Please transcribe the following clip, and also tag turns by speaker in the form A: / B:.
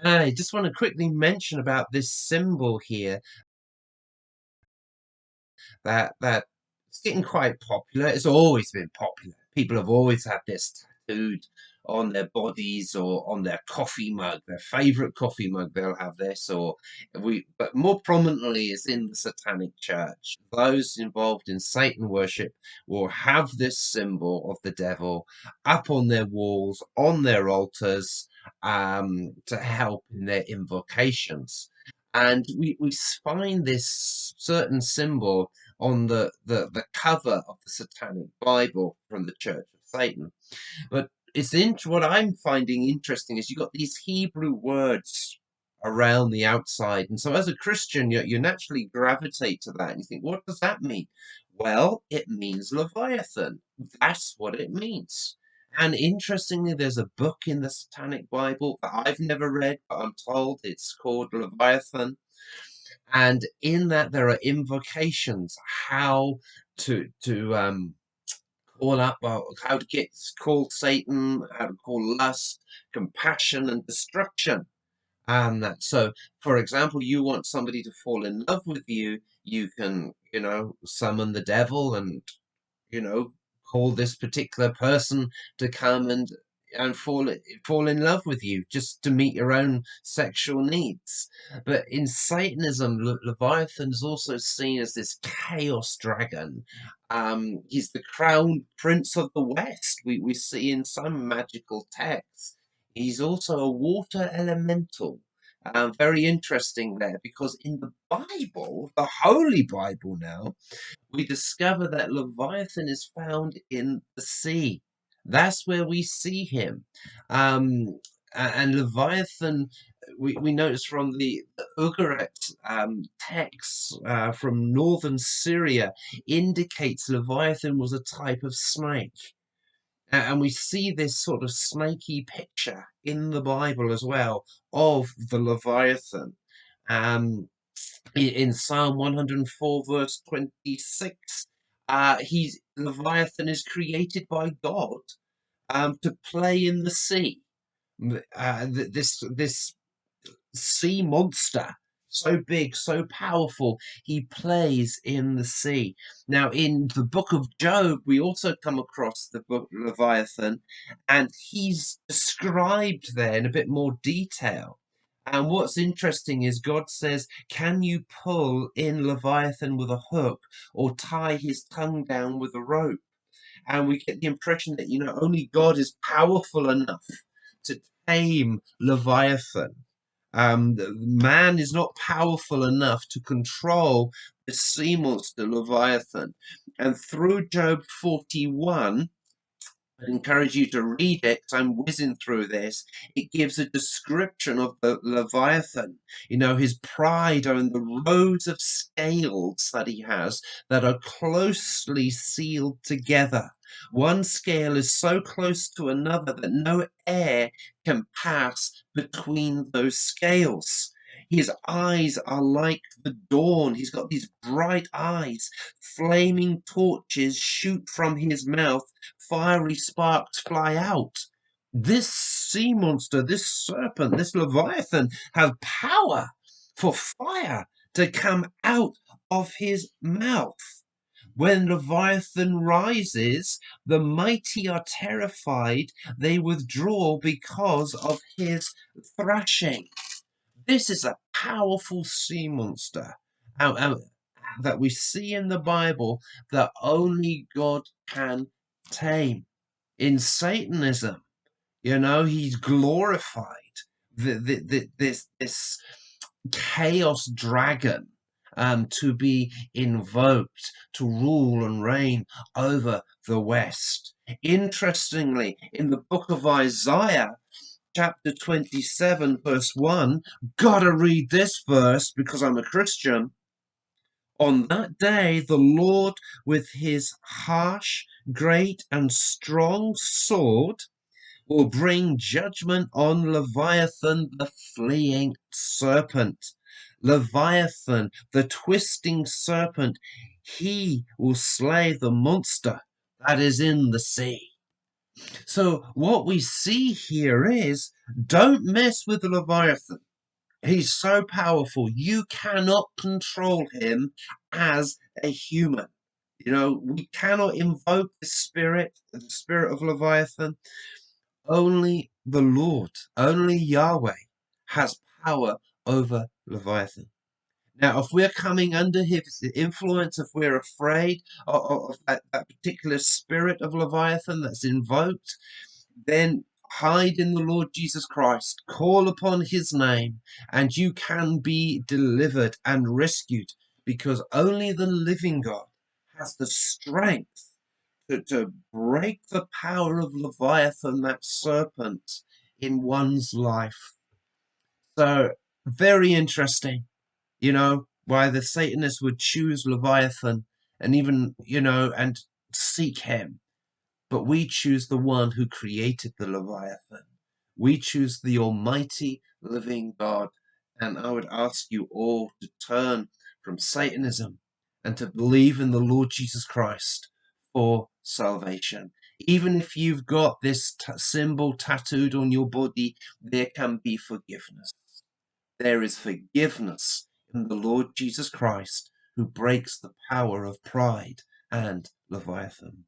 A: I just want to quickly mention about this symbol here that it's getting quite popular. It's always been popular. People have always had this tattooed on their bodies or on their coffee mug, their favorite coffee mug. They'll have this, but more prominently is in the Satanic Church. Those involved in Satan worship will have this symbol of the devil up on their walls, on their altars, to help in their invocations. And we find this certain symbol on the cover of the Satanic Bible from the Church of Satan. But what I'm finding interesting is you've got these Hebrew words around the outside. And so as a Christian, you naturally gravitate to that and you think, what does that mean? Well, it means Leviathan. That's what it means. And interestingly, there's a book in the Satanic Bible that I've never read, but I'm told it's called Leviathan. And in that there are invocations how to call up, how to get call Satan, how to call lust, compassion, and destruction. And that so, for example, you want somebody to fall in love with you, you can, summon the devil and you know, call this particular person to come and fall in love with you just to meet your own sexual needs. But in Satanism, Leviathan is also seen as this chaos dragon. He's the crown prince of the West. We see in some magical texts. He's also a water elemental. Very interesting there because in the Bible, the Holy Bible now, we discover that Leviathan is found in the sea. That's where we see him. And Leviathan, we notice from the Ugarit texts from northern Syria, indicates Leviathan was a type of snake. And we see this sort of snaky picture in the Bible as well of the Leviathan. Um, in Psalm 104, verse 26, Leviathan is created by God to play in the sea. This sea monster, so big, so powerful, he plays in the sea. Now, in the book of Job, we also come across the book Leviathan, and he's described there in a bit more detail. And what's interesting is God says, can you pull in Leviathan with a hook or tie his tongue down with a rope? And we get the impression that, only God is powerful enough to tame Leviathan. Man is not powerful enough to control the sea monster Leviathan. And through Job 41, I encourage you to read it because I'm whizzing through this. It gives a description of the Leviathan, his pride on the rows of scales that he has that are closely sealed together. One scale is so close to another that no air can pass between those scales. His eyes are like the dawn. He's got these bright eyes. Flaming torches shoot from his mouth. Fiery sparks fly out. This sea monster, this serpent, this Leviathan have power for fire to come out of his mouth. When Leviathan rises, the mighty are terrified. They withdraw because of his thrashing. This is a powerful sea monster that we see in the Bible that only God can tame. In Satanism, he's glorified. This chaos dragon to be invoked to rule and reign over the West. Interestingly, in the book of Isaiah, chapter 27, verse 1, gotta read this verse because I'm a Christian. On that day, the Lord, with his harsh, great, and strong sword, will bring judgment on Leviathan, the fleeing serpent. Leviathan, the twisting serpent, he will slay the monster that is in the sea. So what we see here is, don't mess with the Leviathan. He's so powerful. You cannot control him as a human. We cannot invoke the spirit of Leviathan. Only the Lord, only Yahweh has power over Leviathan. Now, if we're coming under his influence, if we're afraid of that particular spirit of Leviathan that's invoked, then hide in the Lord Jesus Christ, call upon his name, and you can be delivered and rescued, because only the living God has the strength to break the power of Leviathan, that serpent, in one's life. So, very interesting, why the Satanists would choose Leviathan and even, and seek him. But we choose the one who created the Leviathan. We choose the Almighty living God. And I would ask you all to turn from Satanism and to believe in the Lord Jesus Christ for salvation. Even if you've got this symbol tattooed on your body, there can be forgiveness. There is forgiveness in the Lord Jesus Christ, who breaks the power of pride and Leviathan.